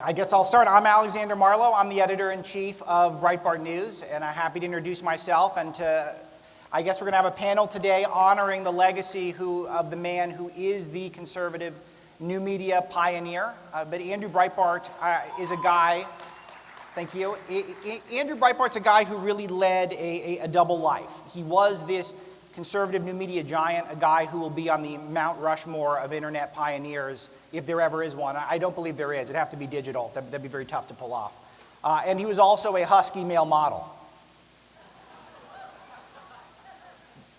I guess I'll start. I'm Alexander Marlow. I'm the editor-in-chief of Breitbart News, and I'm happy to introduce myself. I guess we're going to have a panel today honoring the legacy of the man who is the conservative new media pioneer. But Andrew Breitbart is a guy. Thank you. Andrew Breitbart's a guy who really led a double life. He was this conservative new media giant, a guy who will be on the Mount Rushmore of internet pioneers, if there ever is one. I don't believe there is. It'd have to be digital. That'd be very tough to pull off. And he was also a husky male model.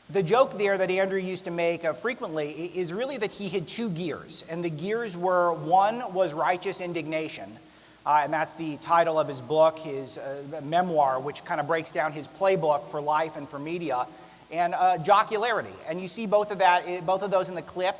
The joke there that Andrew used to make frequently is really that he had two gears. And the gears were, one was righteous indignation. And that's the title of his book, his memoir, which kind of breaks down his playbook for life and for media. And jocularity. And you see both of those in the clip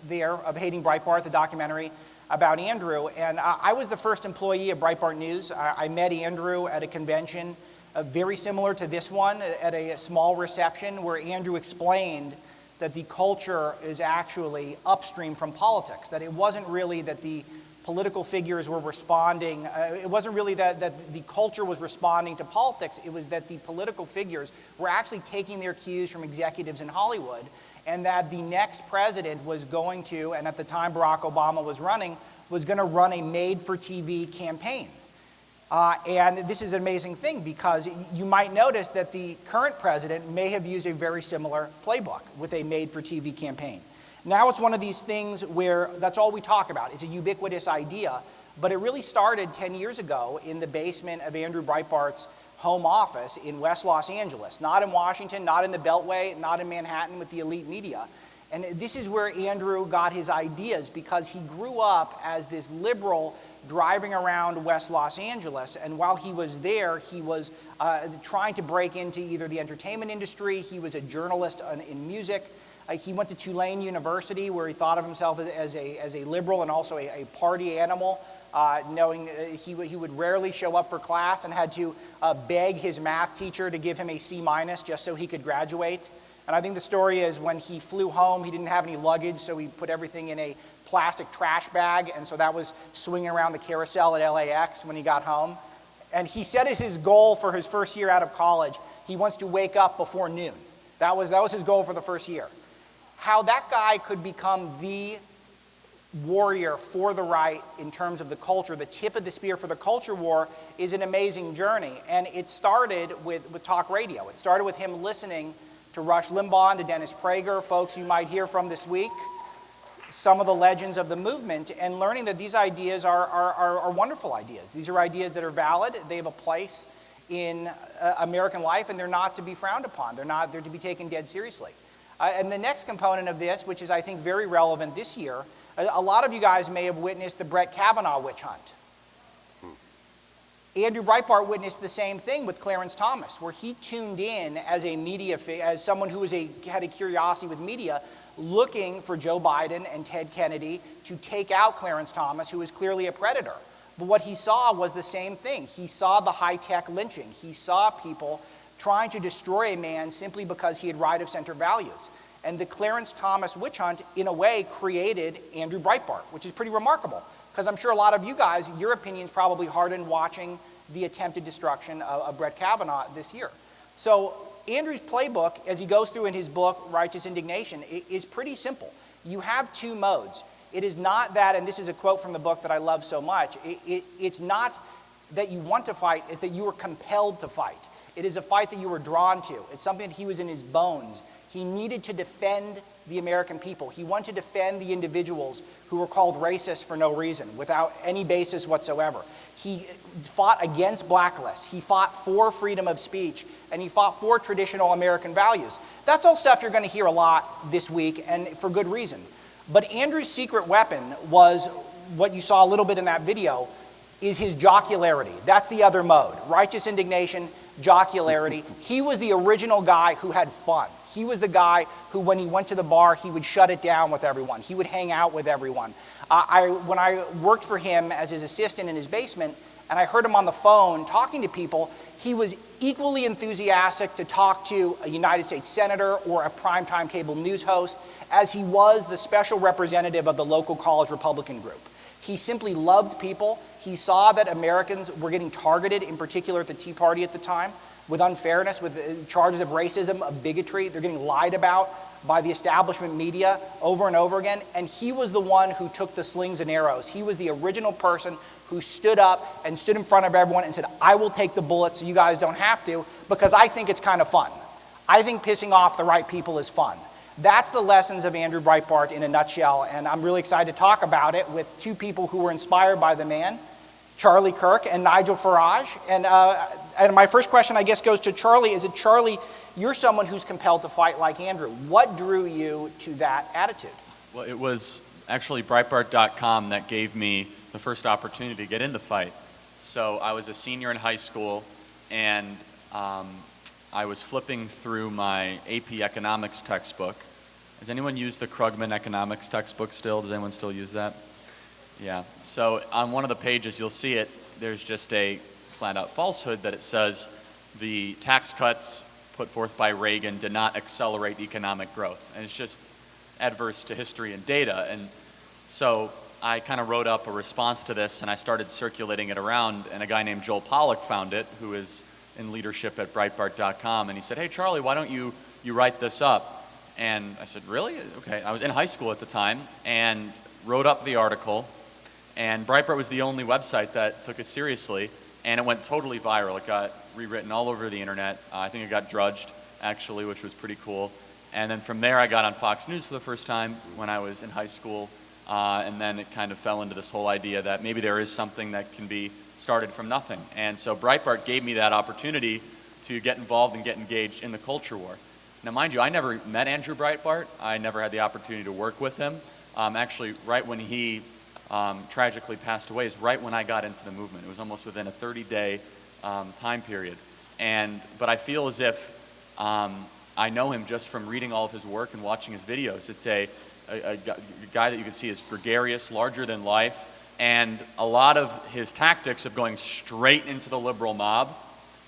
there of Hating Breitbart, the documentary about Andrew. And I was the first employee of Breitbart News. I met Andrew at a convention very similar to this one, at a small reception where Andrew explained that the culture is actually upstream from politics, that it wasn't really that the political figures were responding. It wasn't really that the culture was responding to politics. It was that the political figures were actually taking their cues from executives in Hollywood, and that the next president was going to, and at the time Barack Obama was going to run a made-for-TV campaign. And this is an amazing thing because you might notice that the current president may have used a very similar playbook with a made-for-TV campaign. Now it's one of these things where that's all we talk about. It's a ubiquitous idea, but it really started 10 years ago in the basement of Andrew Breitbart's home office in West Los Angeles, not in Washington, not in the Beltway, not in Manhattan with the elite media. And this is where Andrew got his ideas because he grew up as this liberal driving around West Los Angeles, and while he was there, he was trying to break into either the entertainment industry. He was a journalist in music. He went to Tulane University, where he thought of himself as a liberal and also a party animal, knowing he would rarely show up for class and had to beg his math teacher to give him a C- just so he could graduate. And I think the story is when he flew home, he didn't have any luggage, so he put everything in a plastic trash bag, and so that was swinging around the carousel at LAX when he got home. And he set as his goal for his first year out of college, he wants to wake up before noon. That was his goal for the first year. How that guy could become the warrior for the right in terms of the culture, the tip of the spear for the culture war, is an amazing journey. And it started with talk radio. It started with him listening to Rush Limbaugh, to Dennis Prager, folks you might hear from this week, some of the legends of the movement, and learning that these ideas are wonderful ideas. These are ideas that are valid. They have a place in American life, and they're not to be frowned upon. They're to be taken dead seriously. And the next component of this, which is, I think, very relevant this year, a lot of you guys may have witnessed the Brett Kavanaugh witch hunt. Andrew Breitbart witnessed the same thing with Clarence Thomas, where he tuned in as as someone who had a curiosity with media, looking for Joe Biden and Ted Kennedy to take out Clarence Thomas, who was clearly a predator. But what he saw was the same thing. He saw the high-tech lynching. He saw people trying to destroy a man simply because he had right-of-center values. And the Clarence Thomas witch hunt, in a way, created Andrew Breitbart, which is pretty remarkable, because I'm sure a lot of you guys, your opinions probably hardened watching the attempted destruction of Brett Kavanaugh this year. So Andrew's playbook, as he goes through in his book, Righteous Indignation, is pretty simple. You have two modes. It is not that, and this is a quote from the book that I love so much, it's not that you want to fight, it's that you are compelled to fight. It is a fight that you were drawn to. It's something that he was in his bones. He needed to defend the American people. He wanted to defend the individuals who were called racist for no reason, without any basis whatsoever. He fought against blacklists. He fought for freedom of speech, and he fought for traditional American values. That's all stuff you're going to hear a lot this week, and for good reason. But Andrew's secret weapon was what you saw a little bit in that video, is his jocularity. That's the other mode. Righteous indignation, jocularity. He was the original guy who had fun. He was the guy who, when he went to the bar, he would shut it down with everyone. He would hang out with everyone. When I worked for him as his assistant in his basement, and I heard him on the phone talking to people, he was equally enthusiastic to talk to a United States senator or a primetime cable news host as he was the special representative of the local college Republican group. He simply loved people. He saw that Americans were getting targeted, in particular at the Tea Party at the time, with unfairness, with charges of racism, of bigotry. They're getting lied about by the establishment media over and over again. And he was the one who took the slings and arrows. He was the original person who stood up and stood in front of everyone and said, I will take the bullets so you guys don't have to, because I think it's kind of fun. I think pissing off the right people is fun. That's the lessons of Andrew Breitbart in a nutshell, and I'm really excited to talk about it with two people who were inspired by the man, Charlie Kirk and Nigel Farage. And my first question, I guess, goes to Charlie. Is it, Charlie, you're someone who's compelled to fight like Andrew. What drew you to that attitude? Well, it was actually Breitbart.com that gave me the first opportunity to get in the fight. So I was a senior in high school, and I was flipping through my AP economics textbook. Does anyone use the Krugman economics textbook still? Does anyone still use that? Yeah. So on one of the pages, you'll see it. There's just a flat-out falsehood that it says the tax cuts put forth by Reagan did not accelerate economic growth. And it's just adverse to history and data. And so I kind of wrote up a response to this, and I started circulating it around, and a guy named Joel Pollack found it, who is in leadership at Breitbart.com, and he said, hey, Charlie, why don't you write this up? And I said, really? Okay. I was in high school at the time and wrote up the article, and Breitbart was the only website that took it seriously, and it went totally viral. It got rewritten all over the internet. I think it got drudged, actually, which was pretty cool. And then from there, I got on Fox News for the first time when I was in high school, and then it kind of fell into this whole idea that maybe there is something that can be started from nothing. And so Breitbart gave me that opportunity to get involved and get engaged in the culture war. Now, mind you, I never met Andrew Breitbart. I never had the opportunity to work with him. Actually, right when he tragically passed away is right when I got into the movement. It was almost within a 30-day time period. But I feel as if I know him just from reading all of his work and watching his videos. It's a guy that you can see is gregarious, larger than life, and a lot of his tactics of going straight into the liberal mob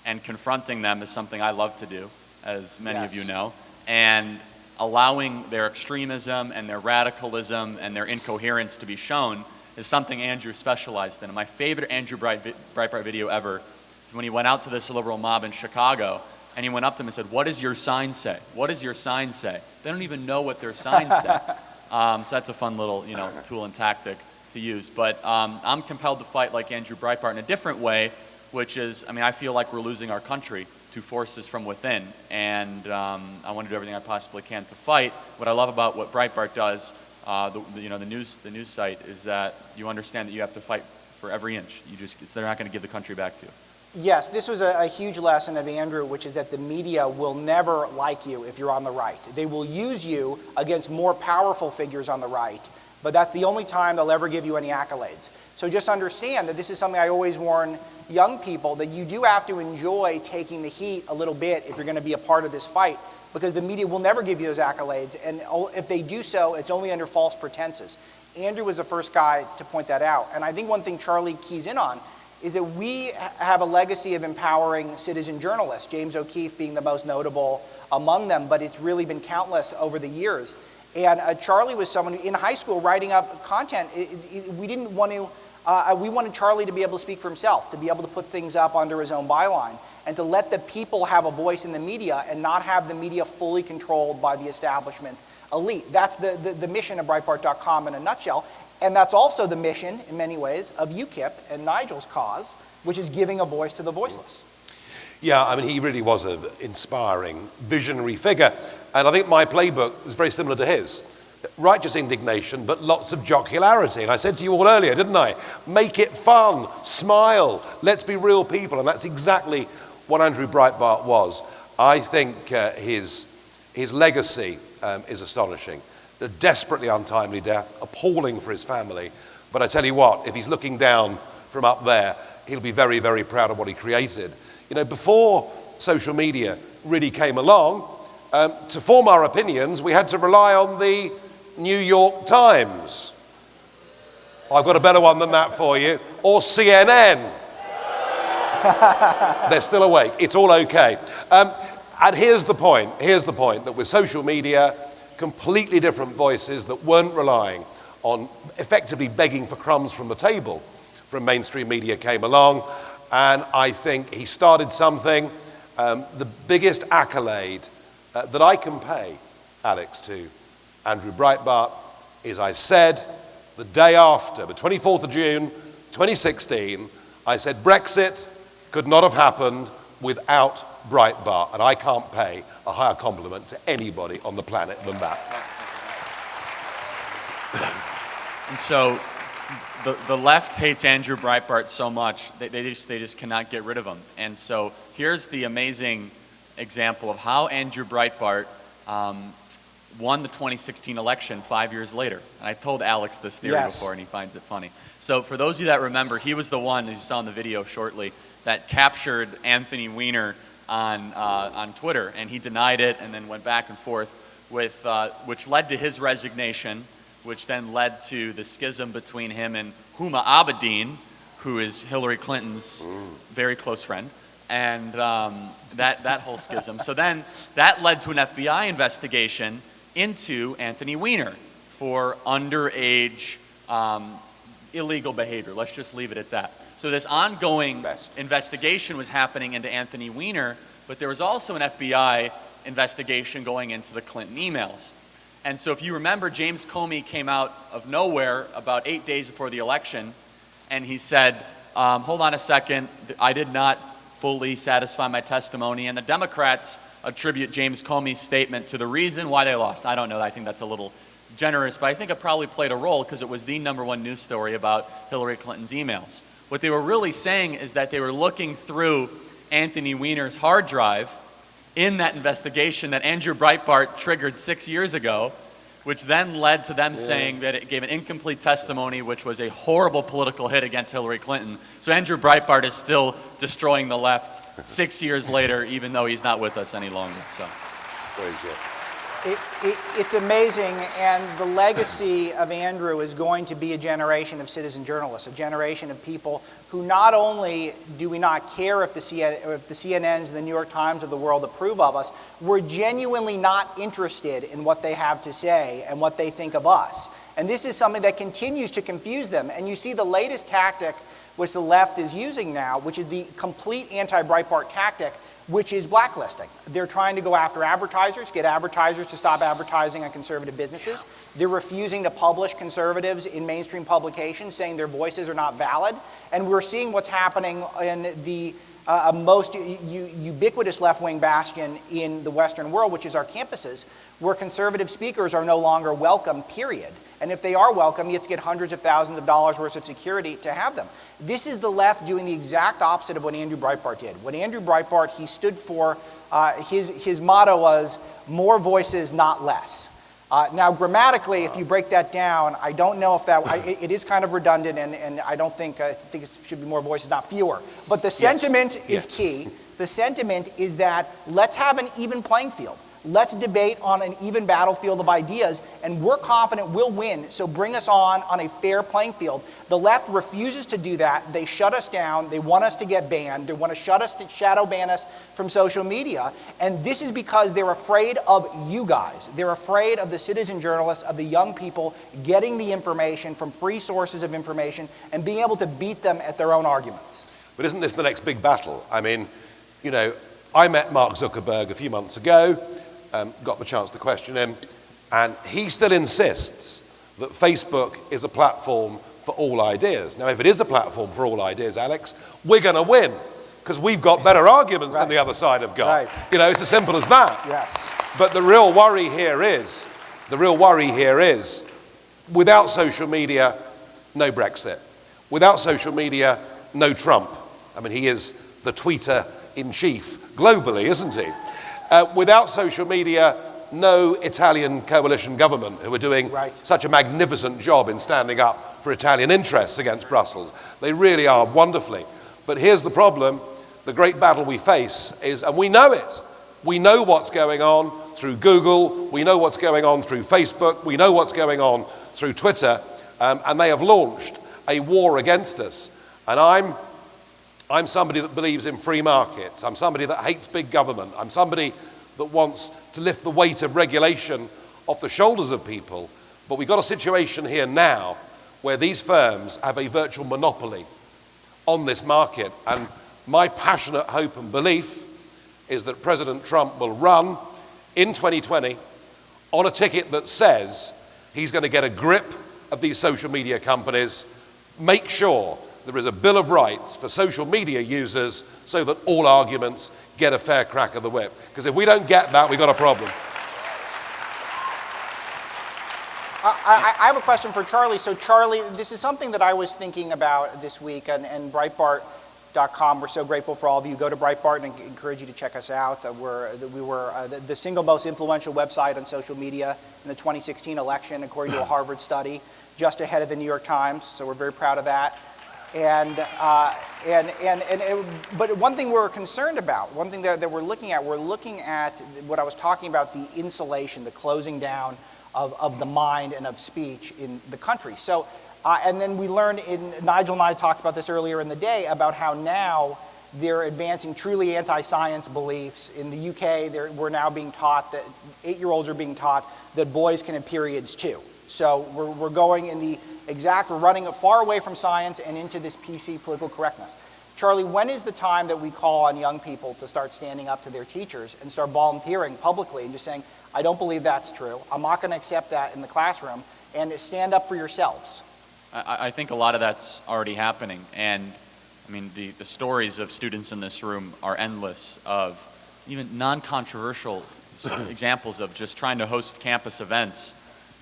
and confronting them is something I love to do, as many of you know, and allowing their extremism and their radicalism and their incoherence to be shown is something Andrew specialized in. And my favorite Andrew Breitbart video ever is when he went out to this liberal mob in Chicago, and he went up to them and said, what does your sign say? What does your sign say? They don't even know what their sign say. So that's a fun little tool and tactic to use. But I'm compelled to fight like Andrew Breitbart in a different way, which is, I feel like we're losing our country to forces from within. And I want to do everything I possibly can to fight. What I love about what Breitbart does, the news site, is that you understand that you have to fight for every inch. They're not going to give the country back to you. Yes, this was a huge lesson of Andrew, which is that the media will never like you if you're on the right. They will use you against more powerful figures on the right, but that's the only time they'll ever give you any accolades. So just understand that this is something I always warn young people, that you do have to enjoy taking the heat a little bit if you're going to be a part of this fight, because the media will never give you those accolades, and if they do so, it's only under false pretenses. Andrew was the first guy to point that out, and I think one thing Charlie keys in on is that we have a legacy of empowering citizen journalists, James O'Keefe being the most notable among them, but it's really been countless over the years. And Charlie was someone who, in high school, writing up content, we didn't want to, we wanted Charlie to be able to speak for himself, to be able to put things up under his own byline, and to let the people have a voice in the media and not have the media fully controlled by the establishment elite. That's the mission of Breitbart.com in a nutshell. And that's also the mission, in many ways, of UKIP and Nigel's cause, which is giving a voice to the voiceless. Yeah, he really was an inspiring, visionary figure. And I think my playbook was very similar to his. Righteous indignation, but lots of jocularity. And I said to you all earlier, didn't I? Make it fun, smile, let's be real people. And that's exactly what Andrew Breitbart was. I think his legacy is astonishing. A desperately untimely death, appalling for his family. But I tell you what, if he's looking down from up there, he'll be very, very proud of what he created. Before social media really came along, to form our opinions, we had to rely on the New York Times. I've got a better one than that for you. Or CNN. They're still awake. It's all okay. And here's the point, that with social media, completely different voices that weren't relying on effectively begging for crumbs from the table from mainstream media came along. And I think he started something. The biggest accolade that I can pay, Alex, to Andrew Breitbart is I said the day after, the 24th of June, 2016, I said Brexit could not have happened without Breitbart, and I can't pay a higher compliment to anybody on the planet than that. And so the left hates Andrew Breitbart so much that they just cannot get rid of him. And so here's the amazing example of how Andrew Breitbart won the 2016 election 5 years later. And I told Alex this theory before, and he finds it funny. So for those of you that remember, he was the one, as you saw in the video shortly, that captured Anthony Weiner on Twitter, and he denied it and then went back and forth with, which led to his resignation, which then led to the schism between him and Huma Abedin, who is Hillary Clinton's very close friend, and that whole schism. So then that led to an FBI investigation into Anthony Weiner for underage illegal behavior. Let's just leave it at that. So this ongoing investigation was happening into Anthony Weiner, but there was also an FBI investigation going into the Clinton emails. And so if you remember, James Comey came out of nowhere about 8 days before the election, and he said, hold on a second, I did not fully satisfy my testimony, and the Democrats attribute James Comey's statement to the reason why they lost. I don't know, I think that's a little generous, but I think it probably played a role because it was the #1 news story about Hillary Clinton's emails. What they were really saying is that they were looking through Anthony Weiner's hard drive in that investigation that Andrew Breitbart triggered 6 years ago, which then led to them saying that it gave an incomplete testimony, which was a horrible political hit against Hillary Clinton. So Andrew Breitbart is still destroying the left 6 years later, even though he's not with us any longer. So. Very good. It's amazing, and the legacy of Andrew is going to be a generation of citizen journalists, a generation of people who not only do we not care if the CNNs and the New York Times of the world approve of us, we're genuinely not interested in what they have to say and what they think of us. And this is something that continues to confuse them. And you see the latest tactic which the left is using now, which is the complete anti-Breitbart tactic, which is blacklisting. They're trying to go after advertisers, get advertisers to stop advertising on conservative businesses. They're refusing to publish conservatives in mainstream publications, saying their voices are not valid. And we're seeing what's happening in the most ubiquitous left-wing bastion in the Western world, which is our campuses, where conservative speakers are no longer welcome, period. And if they are welcome, you have to get hundreds of thousands of dollars worth of security to have them. This is the left doing the exact opposite of what Andrew Breitbart did. When Andrew Breitbart, he stood for, his motto was, more voices, not less. Now, grammatically, if you break that down, I don't know if that, it is kind of redundant, and I think it should be more voices, not fewer. But the sentiment is key. The sentiment is that let's have an even playing field. Let's debate on an even battlefield of ideas, and we're confident we'll win, so bring us on a fair playing field. The left refuses to do that. They shut us down. They want us to get banned. They want to shadow ban us from social media, and this is because they're afraid of you guys. They're afraid of the citizen journalists, of the young people getting the information from free sources of information and being able to beat them at their own arguments. But isn't this the next big battle? I mean, you know, I met Mark Zuckerberg a few months ago. Got the chance to question him, and he still insists that Facebook is a platform for all ideas. Now, if it is a platform for all ideas, Alex, we're going to win, because we've got better arguments than the other side have got. You know, it's as simple as that. Yes. But the real worry here is, without social media, no Brexit. Without social media, no Trump. I mean, he is the tweeter-in-chief globally, isn't he? Without social media, no Italian coalition government who are doing such a magnificent job in standing up for Italian interests against Brussels. They really are wonderfully. But here's the problem. The great battle we face is, and we know it, we know what's going on through Google, we know what's going on through Facebook, we know what's going on through Twitter, and they have launched a war against us. And I'm somebody that believes in free markets. I'm somebody that hates big government. I'm somebody that wants to lift the weight of regulation off the shoulders of people. But we've got a situation here now where these firms have a virtual monopoly on this market. And my passionate hope and belief is that President Trump will run in 2020 on a ticket that says he's going to get a grip of these social media companies, make sure there is a Bill of Rights for social media users so that all arguments get a fair crack of the whip. Because if we don't get that, we've got a problem. I have a question for Charlie. So Charlie, this is something that I was thinking about this week, and Breitbart.com, we're so grateful for all of you. Go to Breitbart and encourage you to check us out. We were the single most influential website on social media in the 2016 election, according to a Harvard study, just ahead of the New York Times, so we're very proud of that. But one thing we're concerned about, one thing that we're looking at what I was talking about, the insulation, the closing down of the mind and of speech in the country. So, and then we learned, Nigel and I talked about this earlier in the day, about how now they're advancing truly anti-science beliefs. In the UK, we're now being taught that 8-year-olds are being taught that boys can have periods too. So we're going in the exact, we're running far away from science and into this PC political correctness. Charlie, when is the time that we call on young people to start standing up to their teachers and start volunteering publicly and just saying, I don't believe that's true, I'm not going to accept that in the classroom, and stand up for yourselves? I think a lot of that's already happening. And I mean, the stories of students in this room are endless, of even non-controversial examples of just trying to host campus events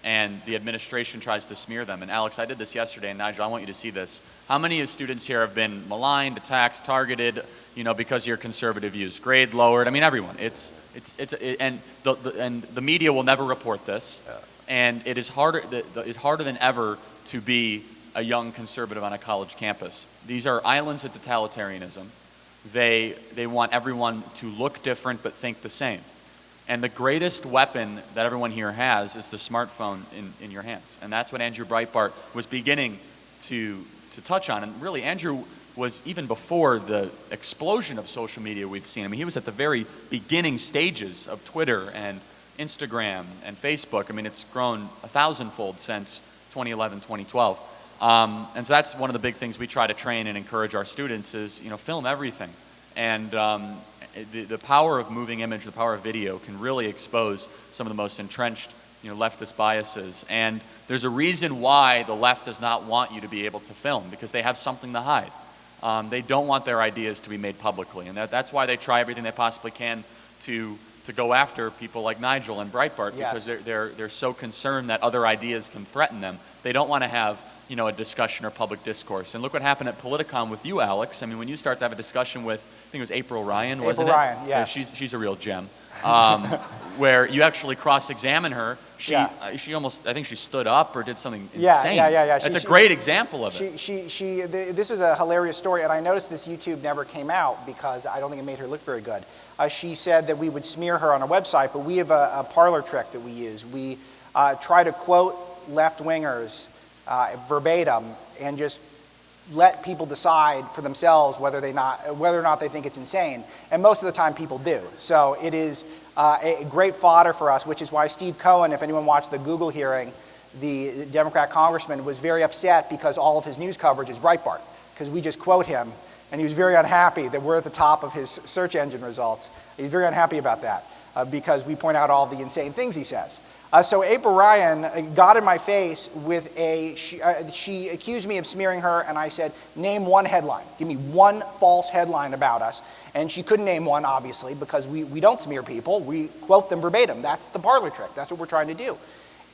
and the administration tries to smear them. And Alex, I did this yesterday, and Nigel, I want you to see this. How many of students here have been maligned, attacked, targeted, because of your conservative views? Grade lowered, I mean, everyone. And the media will never report this. And it is it's harder than ever to be a young conservative on a college campus. These are islands of totalitarianism. They want everyone to look different but think the same. And the greatest weapon that everyone here has is the smartphone in your hands. And that's what Andrew Breitbart was beginning to touch on. And really, Andrew was, even before the explosion of social media we've seen, I mean, he was at the very beginning stages of Twitter and Instagram and Facebook. I mean, it's grown 1,000-fold since 2011, 2012. And so that's one of the big things we try to train and encourage our students is, film everything. And the power of moving image, the power of video can really expose some of the most entrenched, leftist biases. And there's a reason why the left does not want you to be able to film, because they have something to hide. They don't want their ideas to be made publicly. And that's why they try everything they possibly can to go after people like Nigel and Breitbart, because they're so concerned that other ideas can threaten them. They don't want to have a discussion or public discourse. And look what happened at Politicon with you, Alex. I mean, when you start to have a discussion with, I think it was April Ryan, wasn't it? April Ryan, yes. Yeah, she's a real gem. Where you actually cross-examine her. She almost, I think she stood up or did something insane. Yeah. That's a great example of it. This is a hilarious story, and I noticed this YouTube never came out because I don't think it made her look very good. She said that we would smear her on our website, but we have a parlor trick that we use. We try to quote left-wingers verbatim and just let people decide for themselves whether or not they think it's insane. And most of the time people do. So it is a great fodder for us, which is why Steve Cohen, if anyone watched the Google hearing, the Democrat congressman, was very upset because all of his news coverage is Breitbart, because we just quote him, and he was very unhappy that we're at the top of his search engine results. He's very unhappy about that because we point out all the insane things he says. So April Ryan got in my face with she accused me of smearing her, and I said, name one headline. Give me one false headline about us. And she couldn't name one, obviously, because we don't smear people. We quote them verbatim. That's the parlor trick. That's what we're trying to do.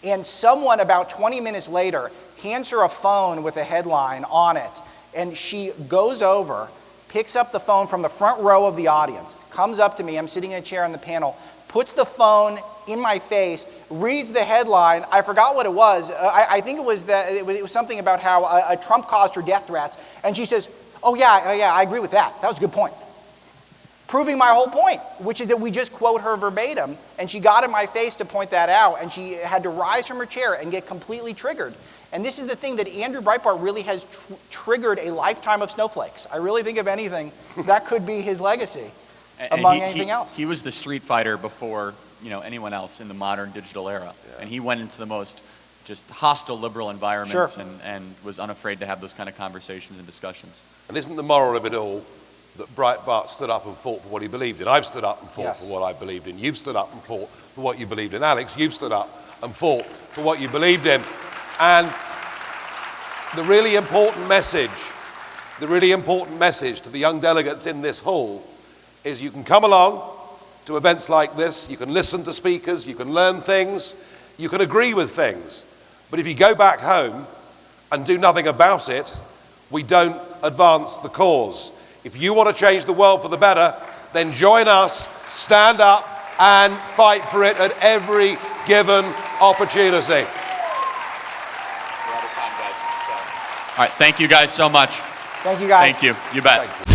And someone about 20 minutes later hands her a phone with a headline on it, and she goes over, picks up the phone from the front row of the audience, comes up to me, I'm sitting in a chair on the panel, puts the phone in my face, reads the headline. I forgot what it was. I think it was something about how a Trump caused her death threats. And she says, oh yeah, I agree with that. That was a good point. Proving my whole point, which is that we just quote her verbatim. And she got in my face to point that out. And she had to rise from her chair and get completely triggered. And this is the thing that Andrew Breitbart really has triggered a lifetime of snowflakes. I really think, if anything, that could be his legacy. Among anything else. He was the street fighter before anyone else in the modern digital era. Yeah. And he went into the most just hostile liberal environments, Sure. and was unafraid to have those kind of conversations and discussions. And isn't the moral of it all that Breitbart stood up and fought for what he believed in? I've stood up and fought Yes. for what I believed in. You've stood up and fought for what you believed in. Alex, you've stood up and fought for what you believed in. And the really important message to the young delegates in this hall is you can come along to events like this, you can listen to speakers, you can learn things, you can agree with things. But if you go back home and do nothing about it, we don't advance the cause. If you want to change the world for the better, then join us, stand up, and fight for it at every given opportunity. All right, thank you guys so much. Thank you, guys. Thank you. You bet. Thank you.